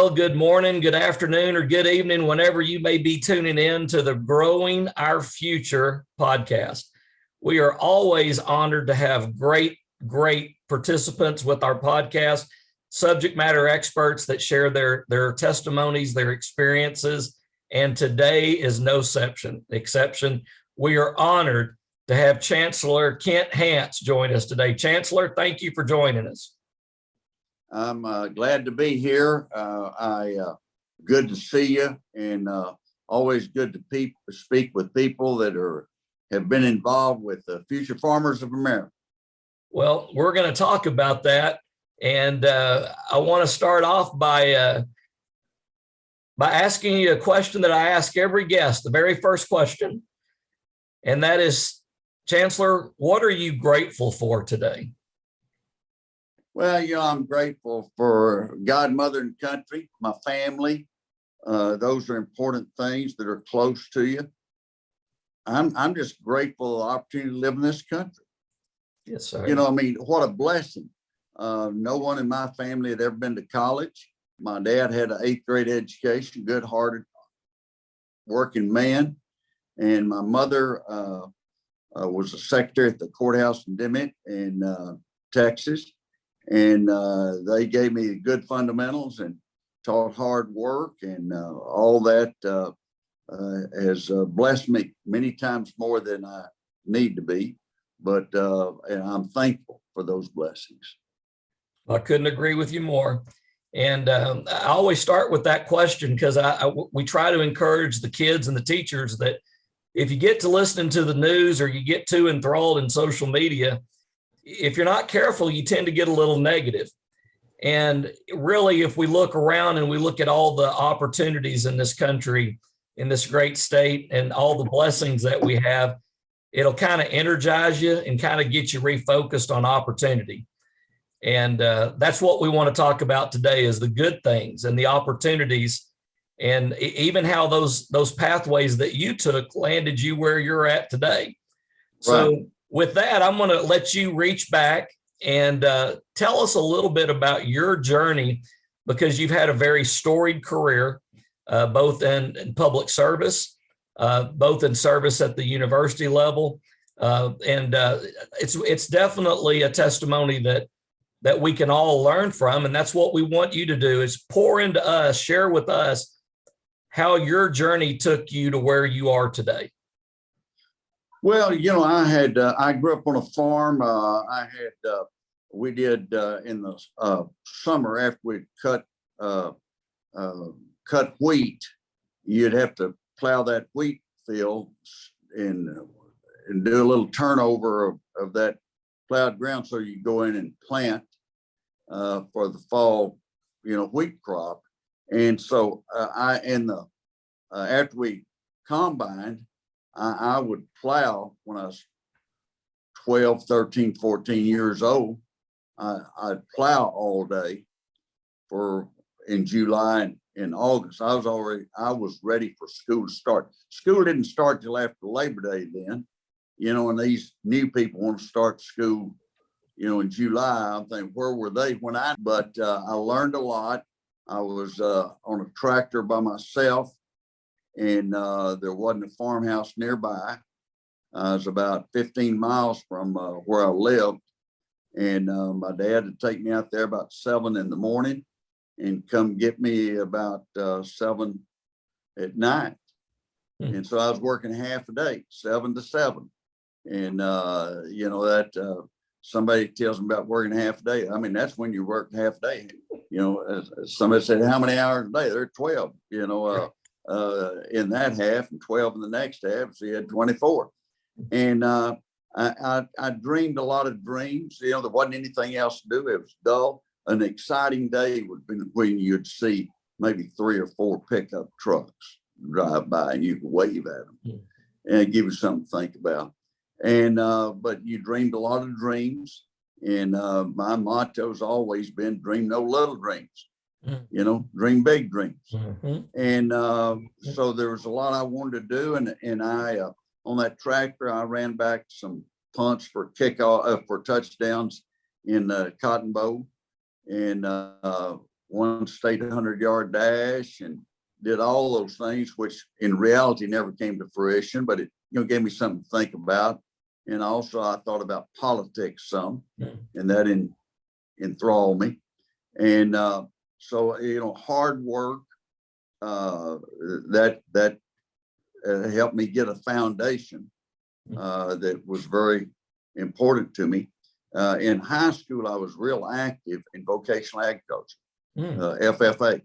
Well, good morning, good afternoon, or good evening, whenever you may be tuning in to the Growing Our Future podcast. We are always honored to have great participants with our podcast, subject matter experts that share their testimonies, their experiences, and today is no exception. We are honored to have Chancellor Kent Hance join us today. Chancellor, thank you for joining us. I'm glad to be here. Good to see you, and always good to speak with people that have been involved with the Future Farmers of America. Well, we're going to talk about that, and I want to start off by asking you a question that I ask every guest, the very first question, and that is, Chancellor, what are you grateful for today? Well, I'm grateful for God, mother, and country, my family. Those are important things that are close to you. I'm just grateful for the opportunity to live in this country. Yes, sir. What a blessing. No one in my family had ever been to college. My dad had an 8th grade education, good-hearted, working man. And my mother was a secretary at the courthouse in Dimmitt in Texas. And they gave me good fundamentals and taught hard work, and all that has blessed me many times more than I need to be. But and I'm thankful for those blessings. I couldn't agree with you more. And I always start with that question because we try to encourage the kids and the teachers that if you get to listening to the news or you get too enthralled in social media, if you're not careful, you tend to get a little negative. And really, if we look around and we look at all the opportunities in this country, in this great state, and all the blessings that we have, it'll kind of energize you and kind of get you refocused on opportunity. And that's what we want to talk about today is the good things and the opportunities, and even how those pathways that you took landed you where you're at today. Right. So with that, I'm going to let you reach back and tell us a little bit about your journey, because you've had a very storied career, both in public service, both in service at the university level. And it's definitely a testimony that we can all learn from. And that's what we want you to do, is pour into us, share with us how your journey took you to where you are today. Well, I grew up on a farm. We did in the summer after we cut wheat, you'd have to plow that wheat field and do a little turnover of that plowed ground. So you go in and plant for the fall, wheat crop. And so after we combined, I would plow when I was 12, 13, 14 years old. I'd plow all day in July and in August. I was ready for school to start. School didn't start till after Labor Day then, and these new people want to start school, in July. I'm thinking, where were they but I learned a lot. I was on a tractor by myself, and there wasn't a farmhouse nearby. It was about 15 miles from where I lived. And my dad would take me out there about 7 in the morning and come get me about 7 at night. Mm-hmm. And so I was working half a day, 7 to 7. And, somebody tells me about working half a day. I mean, that's when you work half a day. Somebody said, how many hours a day? They're 12, in that half, and 12 in the next half. So you had 24. And I dreamed a lot of dreams. There wasn't anything else to do. It was dull. An exciting day would be when you'd see maybe 3 or 4 pickup trucks drive by, and you could wave at them and give you something to think about. And but you dreamed a lot of dreams. And my motto's always been dream no little dreams. Dream big dreams. Mm-hmm. And so there was a lot I wanted to do. And I, on that tractor, I ran back some punts for kickoff, for touchdowns in Cotton Bowl. And won state 100-yard dash and did all those things, which in reality never came to fruition, but it gave me something to think about. And also I thought about politics some, and that enthralled me. And so, hard work, that helped me get a foundation that was very important to me. In high school, I was real active in vocational agriculture, FFA,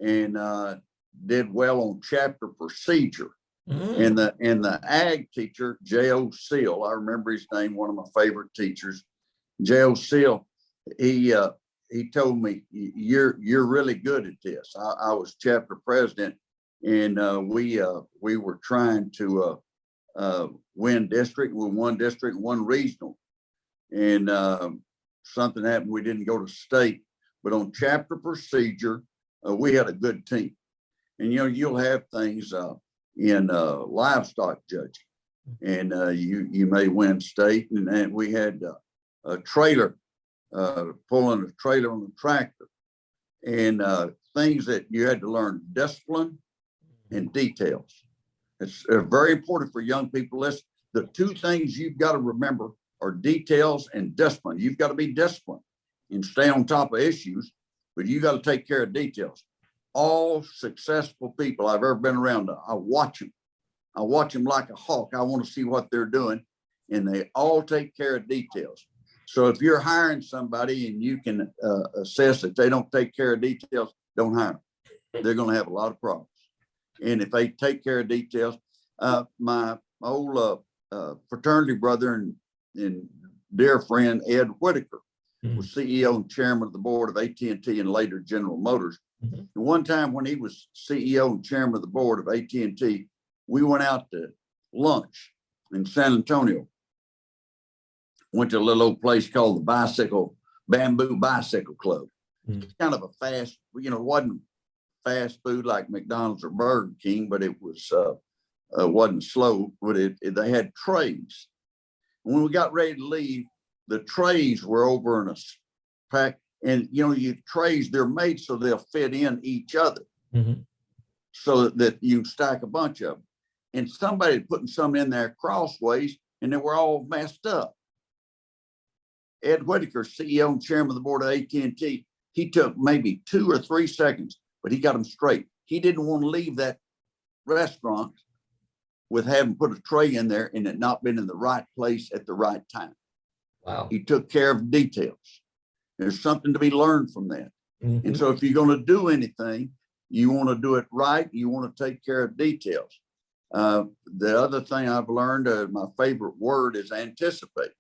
and did well on chapter procedure. And the ag teacher, J.O. Seal, I remember his name, one of my favorite teachers, J.O. Seal, he told me, you're really good at this. I was chapter president, and we were trying to win district. We won district, one regional, and something happened. We didn't go to state, but on chapter procedure, we had a good team. And you'll have things in livestock judging, and you may win state. And we had a trailer, pulling a trailer on a tractor, and things that you had to learn: discipline and details. It's very important for young people. Listen, the two things you've got to remember are details and discipline. You've got to be disciplined and stay on top of issues, but you got to take care of details. All successful people I've ever been around, I watch them. I watch them like a hawk. I want to see what they're doing, and they all take care of details. So if you're hiring somebody and you can assess that they don't take care of details, don't hire them. They're going to have a lot of problems. And if they take care of details, my old fraternity brother and dear friend, Ed Whitaker, was CEO and chairman of the board of AT&T and later General Motors. And one time when he was CEO and chairman of the board of AT&T, we went out to lunch in San Antonio. Went to a little old place called the Bamboo Bicycle Club. It's kind of a fast, it wasn't fast food like McDonald's or Burger King, but it was wasn't slow. But they had trays. When we got ready to leave, the trays were over in a pack. And your trays, they're made so they'll fit in each other, so that you stack a bunch of them. And somebody putting some in there crossways, and they were all messed up. Ed Whitaker, CEO and chairman of the board of AT&T, he took maybe 2 or 3 seconds, but he got them straight. He didn't want to leave that restaurant with having put a tray in there and it not been in the right place at the right time. Wow. He took care of details. There's something to be learned from that. And so if you're going to do anything, you want to do it right. You want to take care of details. The other thing I've learned, my favorite word is anticipate.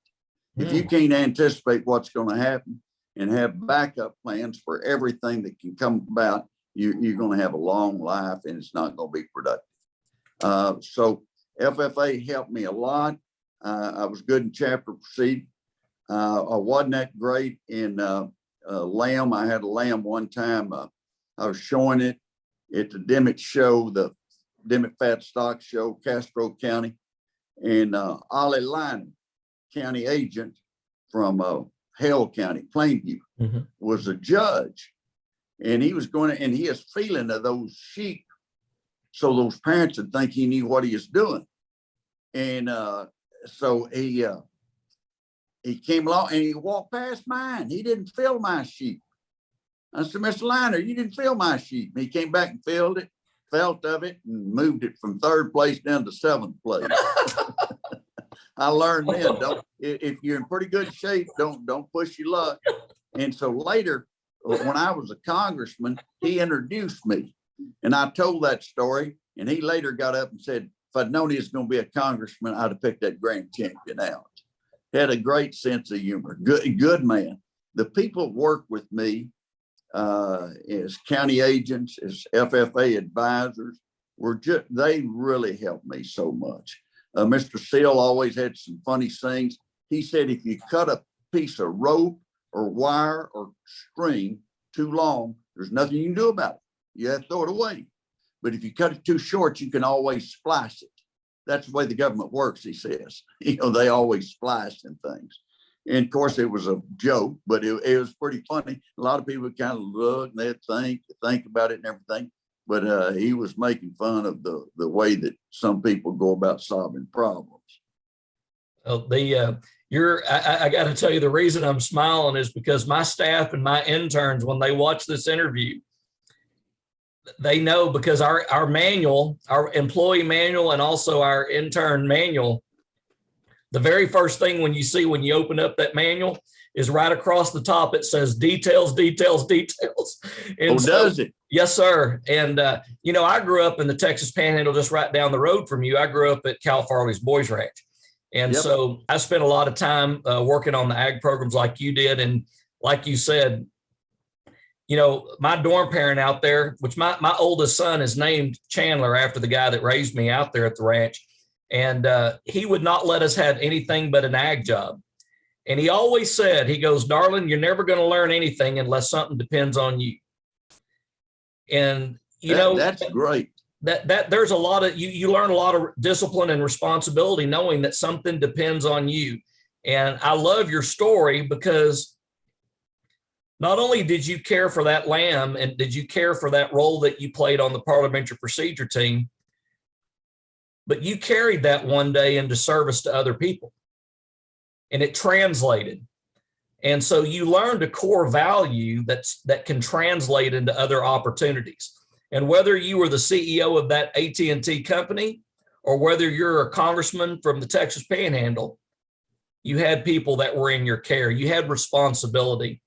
If you can't anticipate what's going to happen and have backup plans for everything that can come about, you're going to have a long life and it's not going to be productive. So FFA helped me a lot. I was good in chapter procedure. I wasn't that great in lamb. I had a lamb one time. I was showing it at the Dimmick show, the Dimmick Fat Stock Show, Castro County, and Ollie Liner, county agent from Hale County, Plainview, was a judge, and he was going to, and he is feeling of those sheep, so those parents would think he knew what he was doing, and so he came along and he walked past mine. He didn't feel my sheep. I said, Mr. Liner, you didn't feel my sheep. And he came back and felt it, felt of it, and moved it from 3rd place down to 7th place. I learned then, if you're in pretty good shape, don't push your luck. And so later, when I was a congressman, he introduced me, and I told that story. And he later got up and said, if I'd known he was going to be a congressman, I'd have picked that grand champion out. Had a great sense of humor. Good man. The people that work with me as county agents, as FFA advisors, they really helped me so much. Mr. Seal always had some funny things. He said, if you cut a piece of rope or wire or string too long, there's nothing you can do about it. You have to throw it away. But if you cut it too short, you can always splice it. That's the way the government works, he says. They always splice and things. And of course, it was a joke, but it was pretty funny. A lot of people kind of look and they think about it and everything. But he was making fun of the way that some people go about solving problems. I got to tell you, the reason I'm smiling is because my staff and my interns, when they watch this interview, they know, because our manual, our employee manual, and also our intern manual, the very first thing when you open up that manual is right across the top. It says details, details, details. And does it? Yes, sir. And, I grew up in the Texas Panhandle, just right down the road from you. I grew up at Cal Farley's Boys Ranch. And Yep. So I spent a lot of time working on the ag programs like you did. And like you said, my dorm parent out there, which my oldest son is named Chandler after the guy that raised me out there at the ranch. And he would not let us have anything but an ag job. And he always said, he goes, "Darling, you're never going to learn anything unless something depends on you." And, that's great. That there's a lot of, you learn a lot of discipline and responsibility knowing that something depends on you. And I love your story, because not only did you care for that lamb and did you care for that role that you played on the parliamentary procedure team, but you carried that one day into service to other people, and it translated. And so you learned a core value that can translate into other opportunities. And whether you were the CEO of that AT&T company, or whether you're a congressman from the Texas Panhandle, you had people that were in your care. You had responsibility,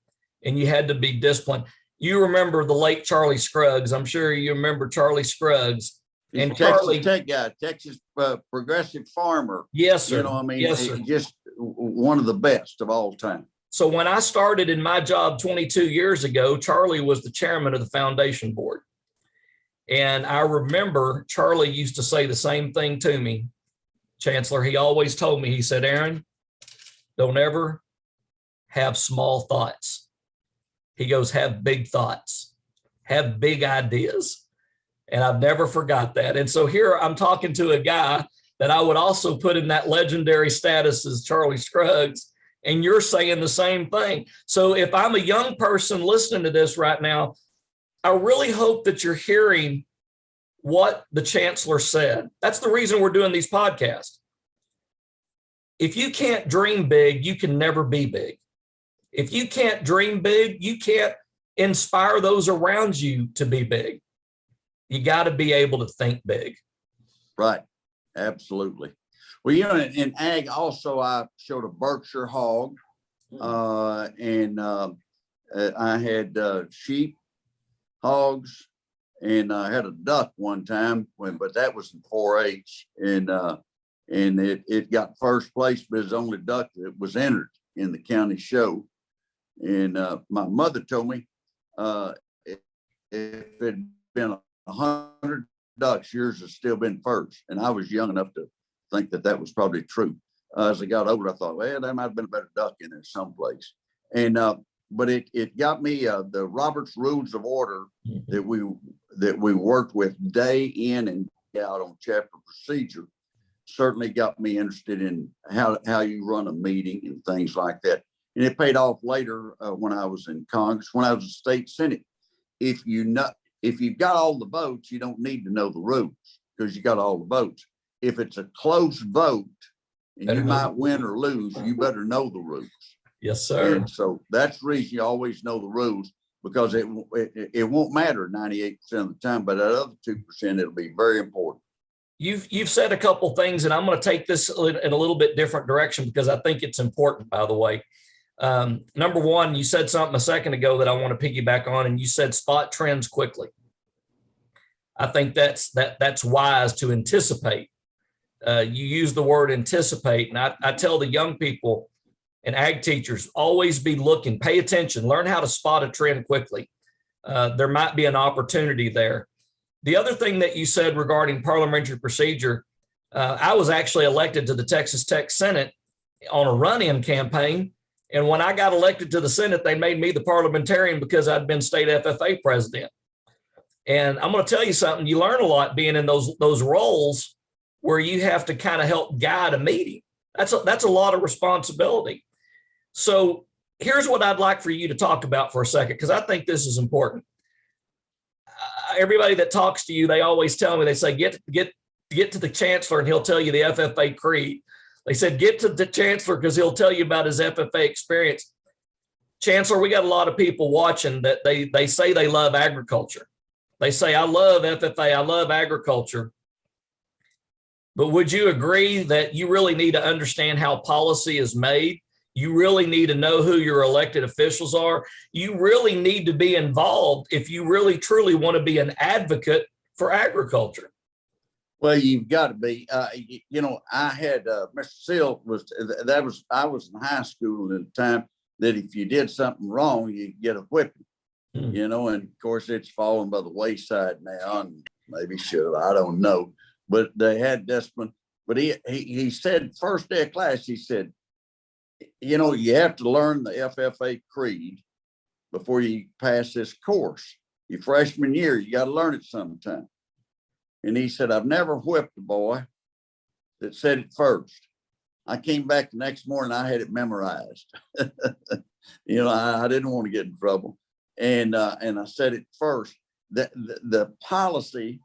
and you had to be disciplined. You remember the late Charlie Scruggs. I'm sure you remember Charlie Scruggs. He's And a Texas Charlie, Tech guy, Texas progressive farmer. yes, sir. Yes, sir. Just one of the best of all time. So when I started in my job 22 years ago, Charlie was the chairman of the foundation board. And I remember Charlie used to say the same thing to me, Chancellor. He always told me, he said, "Aaron, don't ever have small thoughts." He goes, "Have big thoughts, have big ideas." And I've never forgot that. And so here I'm talking to a guy that I would also put in that legendary status as Charlie Scruggs. And you're saying the same thing. So if I'm a young person listening to this right now, I really hope that you're hearing what the chancellor said. That's the reason we're doing these podcasts. If you can't dream big, you can never be big. If you can't dream big, you can't inspire those around you to be big. You got to be able to think big. Right. Absolutely. Well, in ag also, I showed a Berkshire hog, and I had sheep, hogs, and I had a duck one time, but that was in 4-H, and it got first place, but it was the only duck that was entered in the county show. And my mother told me if it had been 100 ducks, yours has still been first. And I was young enough to think that was probably true. As I got older, I thought, well, there might have been a better duck in there someplace. And but it got me the Robert's Rules of Order that we worked with day in and out on chapter procedure certainly got me interested in how you run a meeting and things like that. And it paid off later when I was in Congress, when I was in state Senate. If you've got all the votes, you don't need to know the rules because you got all the votes. If it's a close vote and you might win or lose, you better know the rules. Yes, sir. And so that's the reason you always know the rules, because it won't matter 98% of the time, but that other 2%, it'll be very important. You've said a couple things, and I'm going to take this in a little bit different direction because I think it's important, by the way. Number one, you said something a second ago that I want to piggyback on, and you said spot trends quickly. I think that's wise to anticipate. You use the word anticipate, and I tell the young people and ag teachers, always be looking, pay attention, learn how to spot a trend quickly. There might be an opportunity there. The other thing that you said regarding parliamentary procedure, I was actually elected to the Texas Tech Senate on a run-in campaign. And when I got elected to the Senate, they made me the parliamentarian because I'd been state FFA president. And I'm going to tell you something, you learn a lot being in those roles where you have to kind of help guide a meeting. That's a lot of responsibility. So here's what I'd like for you to talk about for a second, because I think this is important. Everybody that talks to you, they always tell me, they say, get to the chancellor and he'll tell you the FFA creed. They said, get to the chancellor because he'll tell you about his FFA experience. Chancellor, we got a lot of people watching that they say they love agriculture. They say, I love FFA, I love agriculture. But would you agree that you really need to understand how policy is made? You really need to know who your elected officials are. You really need to be involved if you really truly want to be an advocate for agriculture. Well, you've got to be. I had Mr. Seal I was in high school at the time that if you did something wrong, you get a whipping. And of course it's fallen by the wayside now, and maybe should, I don't know. But they had discipline. But he said first day of class, he said, you have to learn the FFA creed before you pass this course. Your freshman year, you got to learn it sometime. And he said, I've never whipped a boy that said it first. I came back the next morning, I had it memorized. I didn't want to get in trouble. And I said it first. The policy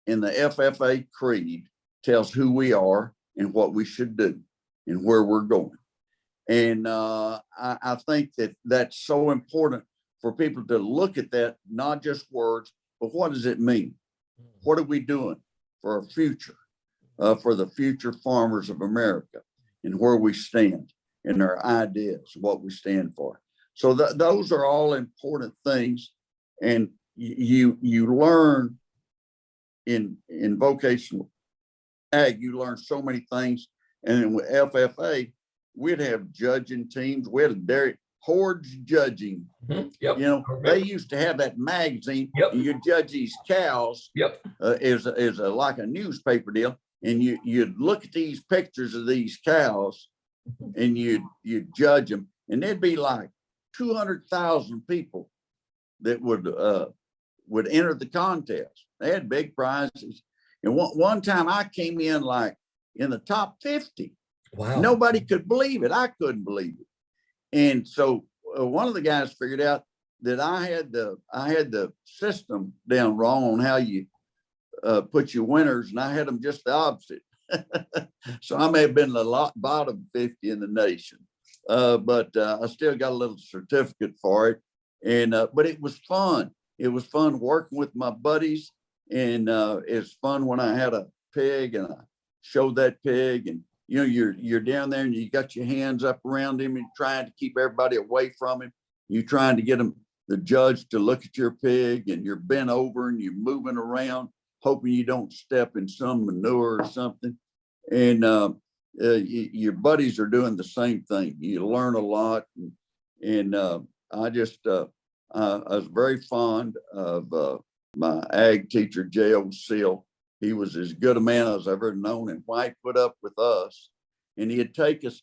in the FFA creed tells who we are and what we should do and where we're going. And I think that that's so important for people to look at that, not just words, but what does it mean? What are we doing for our future, for the future farmers of America, and where we stand and our ideas, what we stand for? So those are all important things. And you learn in vocational ag, you learn so many things. And then with FFA, we'd have judging teams. We had a dairy hordes judging. Yep. They used to have that magazine. Yep. And you judge these cows. Yep. Is like a newspaper deal, and you'd look at these pictures of these cows, and you'd judge them, and there'd be like 200,000 people that would enter the contest. They had big prizes, and one time I came in like in the top 50. Wow! Nobody could believe it. I couldn't believe it. And so one of the guys figured out that I had the system down wrong on how you put your winners, and I had them just the opposite. So I may have been the bottom 50 in the nation, but I still got a little certificate for it. And but it was fun. It was fun working with my buddies, and it's fun when I had a pig and I showed that pig, and you're down there and you got your hands up around him and trying to keep everybody away from him. You're trying to get the judge to look at your pig, and you're bent over and you're moving around, hoping you don't step in some manure or something. And your buddies are doing the same thing. You learn a lot. And I was very fond of my ag teacher, J.O. Seal. He was as good a man as I've ever known, and White put up with us. And he took us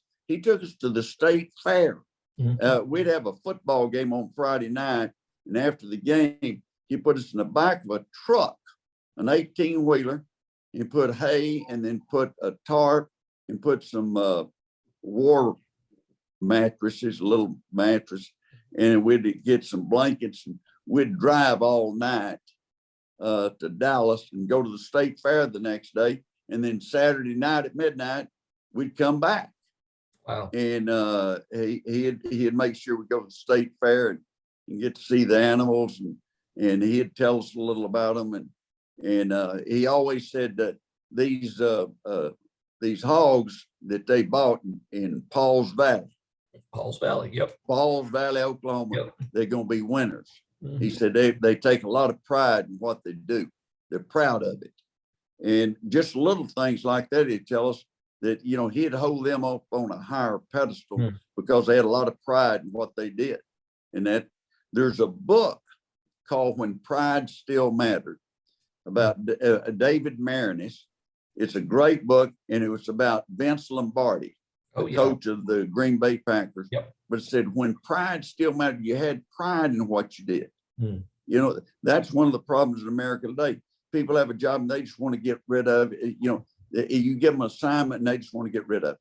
to the state fair. Mm-hmm. We'd have a football game on Friday night, and after the game, he put us in the back of a truck, an 18-wheeler, and put hay, and then put a tarp, and put some war mattresses, a little mattress, and we'd get some blankets, and we'd drive all night to Dallas and go to the state fair the next day. And then Saturday night at midnight, we'd come back. Wow. And he'd make sure we go to the state fair and get to see the animals, and he'd tell us a little about them. And he always said that these hogs that they bought in Pauls Valley. Yep. Pauls Valley, Oklahoma, yep. They're going to be winners. Mm-hmm. He said they take a lot of pride in what they do. They're proud of it. And just little things like that, he'd tell us that, he'd hold them up on a higher pedestal because they had a lot of pride in what they did. And that there's a book called When Pride Still Mattered about David Marinis. It's a great book, and it was about Vince Lombardi, the coach of the Green Bay Packers. Yep. But it said, when pride still mattered, you had pride in what you did. That's one of the problems in America today. People have a job and they just want to get rid of it. You give them an assignment and they just want to get rid of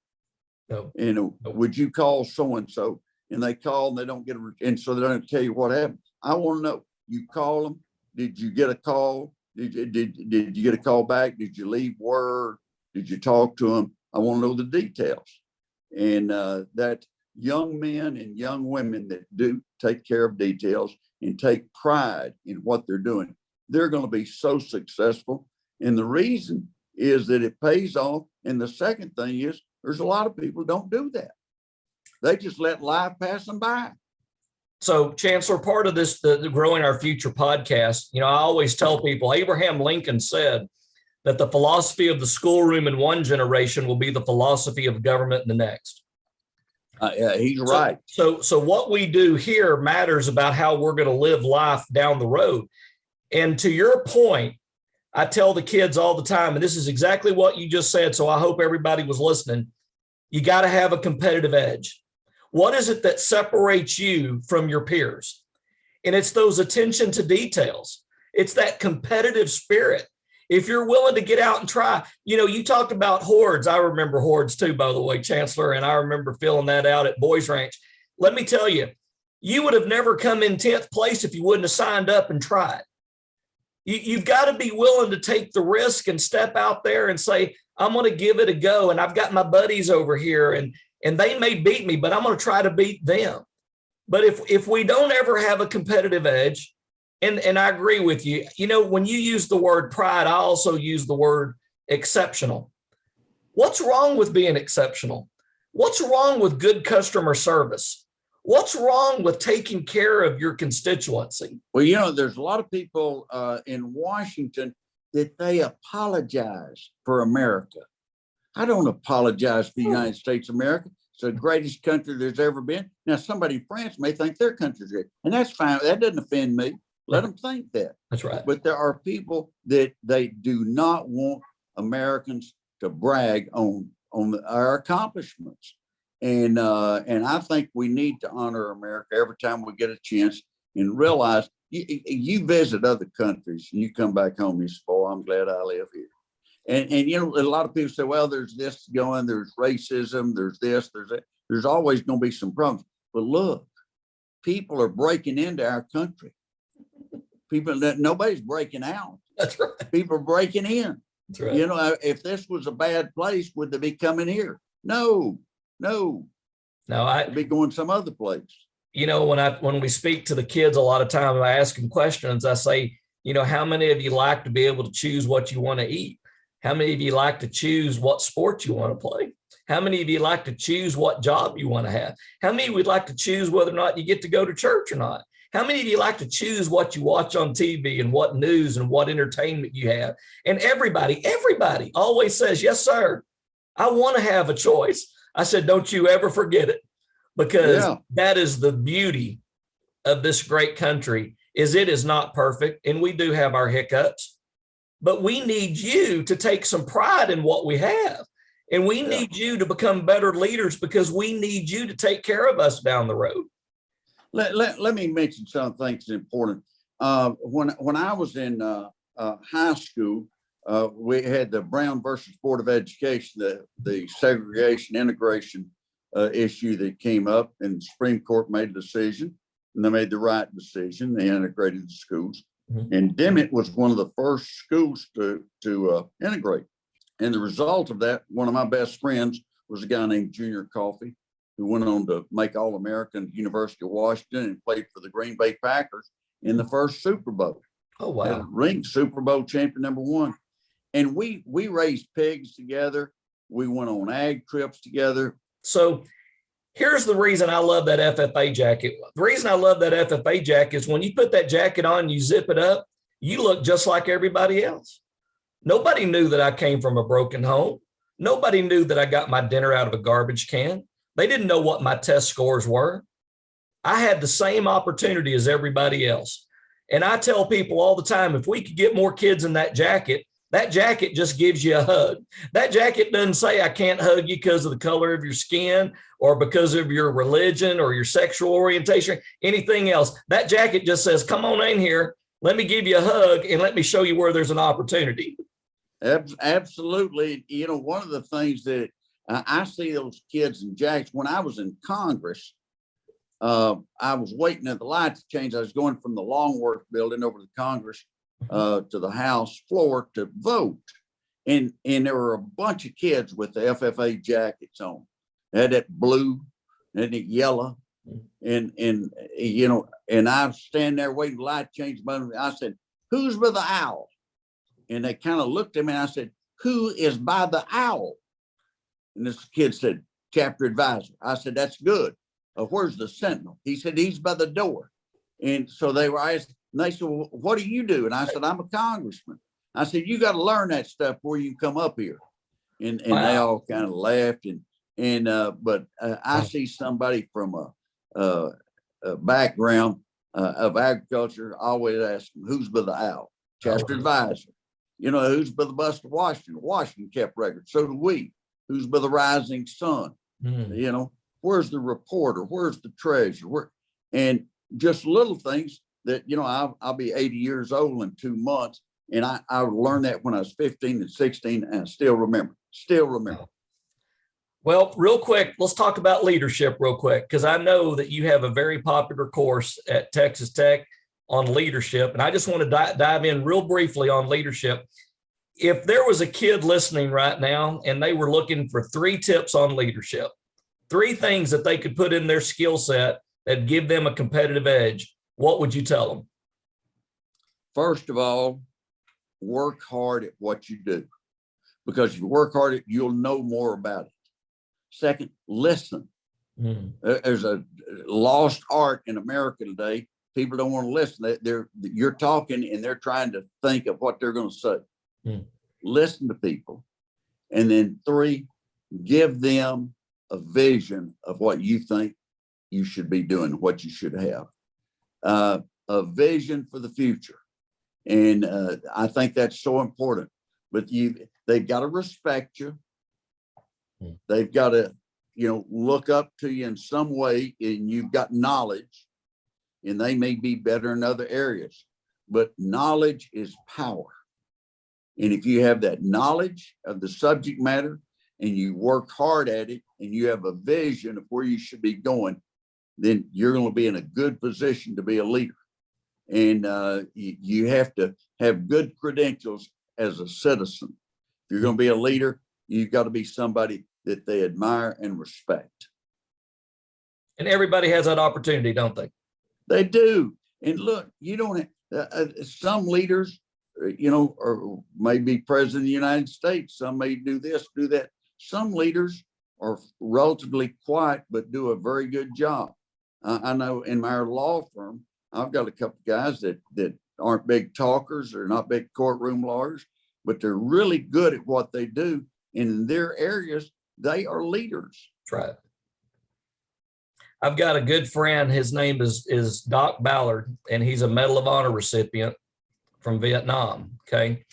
it. Would you call so-and-so? and they call and they don't get and so they don't tell you what happened. I want to know, you call them, did you get a call? Did you get a call back? Did you leave word? Did you talk to them? I want to know the details. And that young men and young women that do take care of details and take pride in what they're doing, they're going to be so successful. And the reason is that it pays off. And the second thing is there's a lot of people who don't do that. They just let life pass them by. So, Chancellor, part of this, the Growing Our Future podcast, I always tell people, Abraham Lincoln said that the philosophy of the schoolroom in one generation will be the philosophy of government in the next. Yeah, he's right. So what we do here matters about how we're going to live life down the road. And to your point, I tell the kids all the time, and this is exactly what you just said, so I hope everybody was listening, you got to have a competitive edge. What is it that separates you from your peers? And it's those attention to details. It's that competitive spirit. If you're willing to get out and try, you talked about hordes. I remember hordes too, by the way, Chancellor, and I remember filling that out at Boys Ranch. Let me tell you, you would have never come in 10th place if you wouldn't have signed up and tried. You've got to be willing to take the risk and step out there and say, I'm going to give it a go. And I've got my buddies over here and they may beat me, but I'm going to try to beat them. But if we don't ever have a competitive edge, and I agree with you, when you use the word pride, I also use the word exceptional. What's wrong with being exceptional? What's wrong with good customer service? What's wrong with taking care of your constituency? Well, there's a lot of people in Washington that they apologize for America. I don't apologize for the United States of America. It's the greatest country there's ever been. Now, somebody in France may think their country's great, and that's fine. That doesn't offend me. Let them think that. That's right. But there are people that they do not want Americans to brag on our accomplishments. And I think we need to honor America every time we get a chance and realize you visit other countries and you come back home and you say, "Oh, I'm glad I live here." And a lot of people say, well, there's this going, there's racism, there's this, there's that. There's always going to be some problems. But look, people are breaking into our country. Nobody's breaking out. That's right. People are breaking in. That's right. If this was a bad place, would they be coming here? No. I'd be going some other place. When we speak to the kids, a lot of time I ask them questions. I say, how many of you like to be able to choose what you want to eat? How many of you like to choose what sport you want to play? How many of you like to choose what job you want to have? How many would like to choose whether or not you get to go to church or not? How many of you like to choose what you watch on TV and what news and what entertainment you have? And everybody always says, yes, sir, I want to have a choice. I said, don't you ever forget it, because that is the beauty of this great country, is it is not perfect. And we do have our hiccups, but we need you to take some pride in what we have. And we need you to become better leaders, because we need you to take care of us down the road. Let me mention something that's important. When I was in high school, we had the Brown versus Board of Education, the segregation integration issue that came up, and the Supreme Court made a decision, and they made the right decision. They integrated the schools, and Dimmitt was one of the first schools to integrate. And the result of that, one of my best friends was a guy named Junior Coffey, who went on to make All-American University of Washington and played for the Green Bay Packers in the first Super Bowl. Oh, wow. Ranked Super Bowl champion #1. And we raised pigs together. We went on ag trips together. So here's the reason I love that FFA jacket. The reason I love that FFA jacket is when you put that jacket on, you zip it up, you look just like everybody else. Nobody knew that I came from a broken home. Nobody knew that I got my dinner out of a garbage can. They didn't know what my test scores were. I had the same opportunity as everybody else. And I tell people all the time, if we could get more kids in that jacket just gives you a hug. That jacket doesn't say I can't hug you because of the color of your skin or because of your religion or your sexual orientation, anything else. That jacket just says, come on in here. Let me give you a hug and let me show you where there's an opportunity. Absolutely. One of the things that I see those kids in jackets, when I was in Congress, I was waiting at the light to change. I was going from the Longworth building over to Congress to the House floor to vote. And there were a bunch of kids with the FFA jackets on. They had that blue and that yellow. And I was standing there waiting for the light to change. I said, "Who's by the owl?" And they kind of looked at me and I said, "Who is by the owl?" And this kid said, "Chapter advisor." I said, "That's good. Where's the sentinel?" He said, "He's by the door." And so they were asked, and they said, "Well, what do you do?" And I said, "I'm a congressman." I said, "You got to learn that stuff before you come up here." And Wow. They all kind of laughed. But I see somebody from a background of agriculture. I always ask them, "Who's by the owl?" Chapter advisor. Who's by the bust of Washington? Washington kept records. So do we. Who's by the rising sun? Where's the reporter? Where's the treasurer? And just little things that, I'll be 80 years old in 2 months. And I learned that when I was 15 and 16, and I still remember. Well, real quick, let's talk about leadership real quick, because I know that you have a very popular course at Texas Tech on leadership. And I just want to dive in real briefly on leadership. If there was a kid listening right now and they were looking for 3 tips on leadership, 3 things that they could put in their skill set that give them a competitive edge, what would you tell them? First of all, work hard at what you do, because if you work hard at it, you'll know more about it. Second, listen. There's a lost art in America today. People don't want to listen. You're talking and they're trying to think of what they're going to say. Listen to people. And then 3, give them a vision of what you think you should be doing, what you should have. A vision for the future. And I think that's so important. But they've got to respect you. They've got to, look up to you in some way, and you've got knowledge, and they may be better in other areas, but knowledge is power. And if you have that knowledge of the subject matter and you work hard at it and you have a vision of where you should be going, then you're going to be in a good position to be a leader. And you have to have good credentials as a citizen. If you're going to be a leader, you've got to be somebody that they admire and respect. And everybody has that opportunity, don't they? They do. And look, you don't have, some leaders, or maybe president of the United States, some may do this, do that. Some leaders are relatively quiet, but do a very good job. I know in my law firm, I've got a couple of guys that aren't big talkers, or not big courtroom lawyers, but they're really good at what they do. In their areas, they are leaders. That's right. I've got a good friend. His name is Doc Ballard, and he's a Medal of Honor recipient from Vietnam. Okay.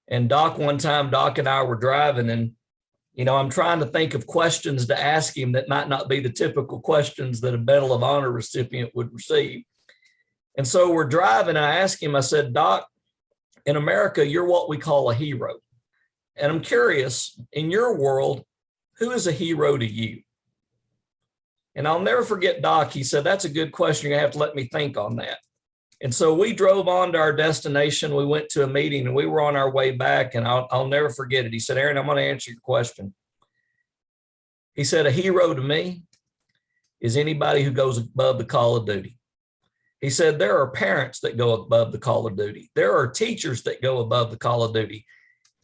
And Doc, one time, Doc and I were driving, and, I'm trying to think of questions to ask him that might not be the typical questions that a Medal of Honor recipient would receive. And so we're driving, and I asked him, I said, "Doc, in America, you're what we call a hero. And I'm curious, in your world, who is a hero to you?" And I'll never forget Doc. He said, "That's a good question. You're gonna have to let me think on that." And so we drove on to our destination. We went to a meeting, and we were on our way back, and I'll never forget it. He said, "Aaron, I'm going to answer your question." He said, "A hero to me is anybody who goes above the call of duty." He said, "There are parents that go above the call of duty. There are teachers that go above the call of duty."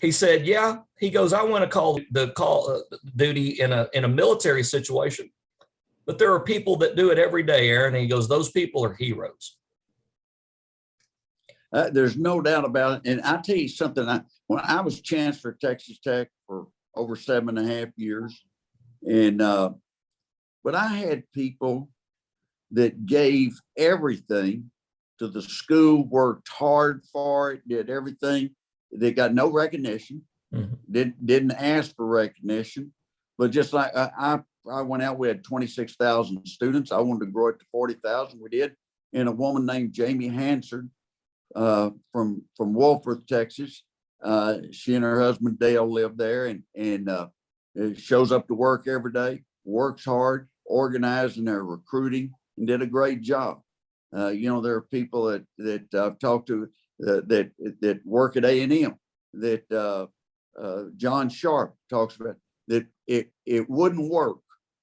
He said, "Yeah," he goes, "I want to call the call duty in a military situation, but there are people that do it every day, Aaron." And he goes, "Those people are heroes." There's no doubt about it. And I'll tell you something. When I was chancellor at Texas Tech for over 7.5 years, but I had people that gave everything to the school, worked hard for it, did everything. They got no recognition, didn't ask for recognition, but just like I went out, we had 26,000 students. I wanted to grow it to 40,000. We did. And a woman named Jamie Hansard from Wolford, Texas. She and her husband Dale live there, and shows up to work every day, works hard, organizing their recruiting and did a great job. There are people that I've talked to that work at A&M that John Sharp talks about, that it wouldn't work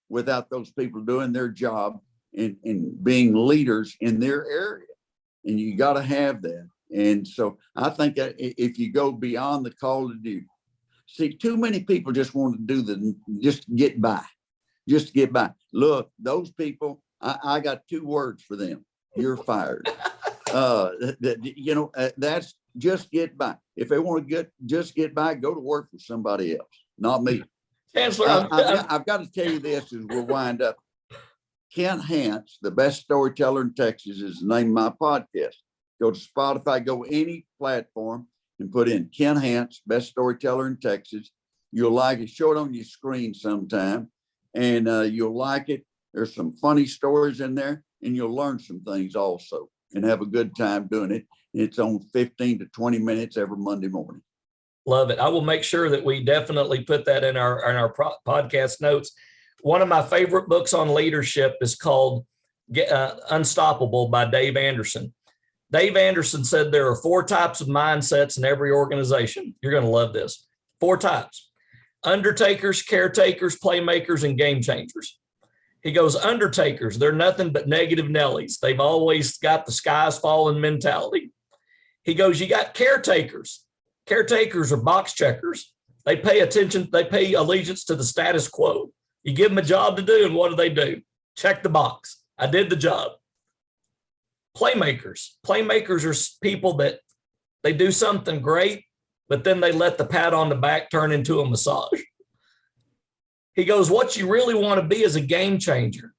without those people doing their job and being leaders in their area. And you got to have that. And so I think that if you go beyond the call to duty, see, too many people just want to do just get by. Look, those people, I got 2 words for them. You're fired. That's just get by. If they want to just get by, go to work for somebody else, not me. Chancellor, I've got to tell you this as we'll wind up. Kent Hance, the best storyteller in Texas, is the name of my podcast. Go to Spotify, go any platform and put in Kent Hance, best storyteller in Texas. You'll like it. Show it on your screen sometime, and you'll like it. There's some funny stories in there, and you'll learn some things also and have a good time doing it. It's on 15 to 20 minutes every Monday morning. Love it. I will make sure that we definitely put that in our podcast notes. One of my favorite books on leadership is called Unstoppable by Dave Anderson. Dave Anderson said there are 4 types of mindsets in every organization. You're going to love this. 4 types: undertakers, caretakers, playmakers, and game changers. He goes, undertakers, they're nothing but negative Nellies. They've always got the skies falling mentality. He goes, you got caretakers. Caretakers are box checkers. They pay attention. They pay allegiance to the status quo. You give them a job to do, and what do? Check the box. I did the job. Playmakers. Playmakers are people that they do something great, but then they let the pat on the back turn into a massage. He goes, what you really want to be is a game changer.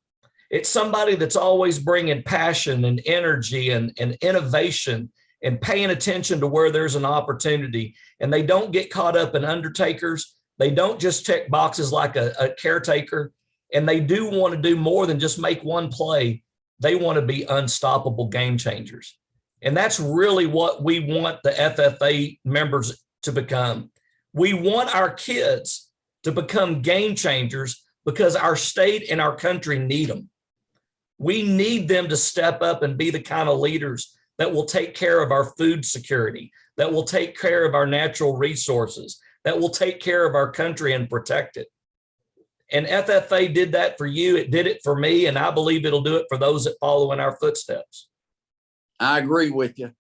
It's somebody that's always bringing passion and energy and innovation and paying attention to where there's an opportunity. And they don't get caught up in undertakers. They don't just check boxes like a caretaker. And they do want to do more than just make one play. They want to be unstoppable game changers. And that's really what we want the FFA members to become. We want our kids to become game changers because our state and our country need them. We need them to step up and be the kind of leaders that will take care of our food security, that will take care of our natural resources, that will take care of our country and protect it. And FFA did that for you. It did it for me. And I believe it'll do it for those that follow in our footsteps. I agree with you.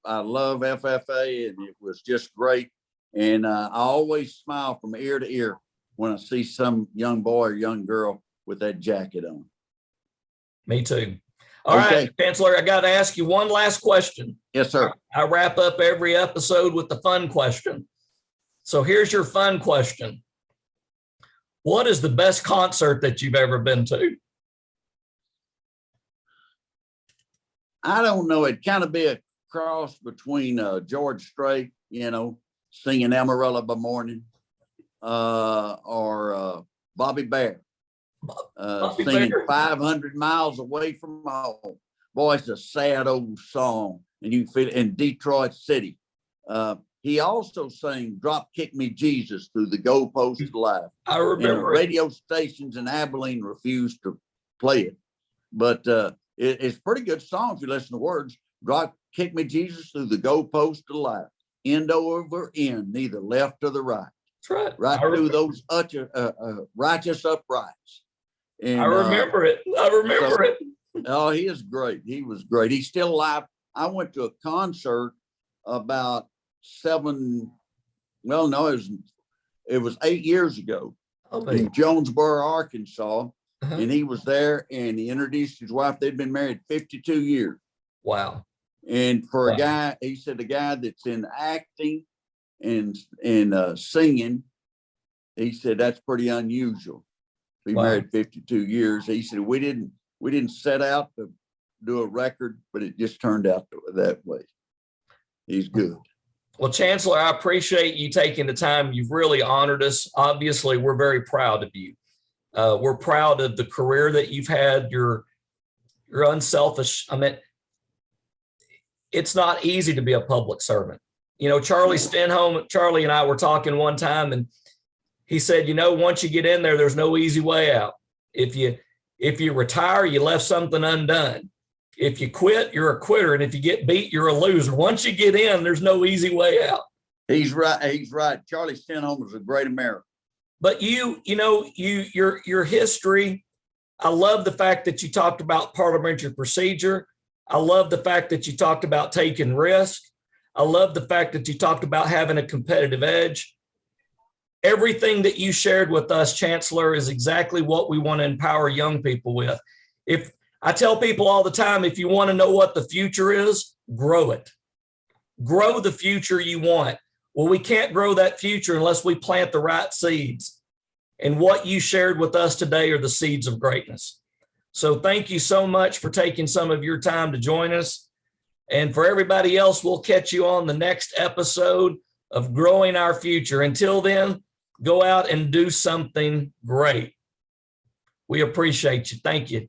I love FFA, and it was just great. And I always smile from ear to ear when I see some young boy or young girl with that jacket on. Me too. All right, Chancellor, I got to ask you one last question. Yes, sir. I wrap up every episode with the fun question. So here's your fun question. What is the best concert that you've ever been to? I don't know. It'd kind of be a cross between George Strait, singing Amarillo by Morning, or Bobby Bear, singing 500 Miles Away from Home. Boy, it's a sad old song, and you can feel it in Detroit City. He also sang Drop Kick Me Jesus through the goalpost live. I remember. Radio stations in Abilene refused to play it, but it's a pretty good song if you listen to the words. Drop Kick Me Jesus through the goalpost alive. End over end, neither left or the right. That's right. Right through those righteous uprights. And, I remember it. Oh, he is great. He was great. He's still alive. I went to a concert about it was 8 years ago in Jonesboro, Arkansas. And he was there, and he introduced his wife. They'd been married 52 years. Wow. And for a guy, he said, a guy that's in acting and singing, he said, that's pretty unusual. Be married 52 years. He said, we didn't set out to do a record, but it just turned out that way. He's good. Well, Chancellor, I appreciate you taking the time. You've really honored us. Obviously, we're very proud of you. We're proud of the career that you've had. You're unselfish. I mean, it's not easy to be a public servant. Charlie Stenholm, Charlie and I were talking one time, and he said, once you get in there, there's no easy way out. If If you retire, you left something undone. If you quit, you're a quitter. And if you get beat, you're a loser. Once you get in, there's no easy way out. He's right. He's right. Charlie Stenholm was a great American. But your history, I love the fact that you talked about parliamentary procedure. I love the fact that you talked about taking risk. I love the fact that you talked about having a competitive edge. Everything that you shared with us, Chancellor, is exactly what we want to empower young people with. If I tell people all the time, if you want to know what the future is, grow it. Grow the future you want. Well, we can't grow that future unless we plant the right seeds. And what you shared with us today are the seeds of greatness. So thank you so much for taking some of your time to join us. And for everybody else, we'll catch you on the next episode of Growing Our Future. Until then, go out and do something great. We appreciate you. Thank you.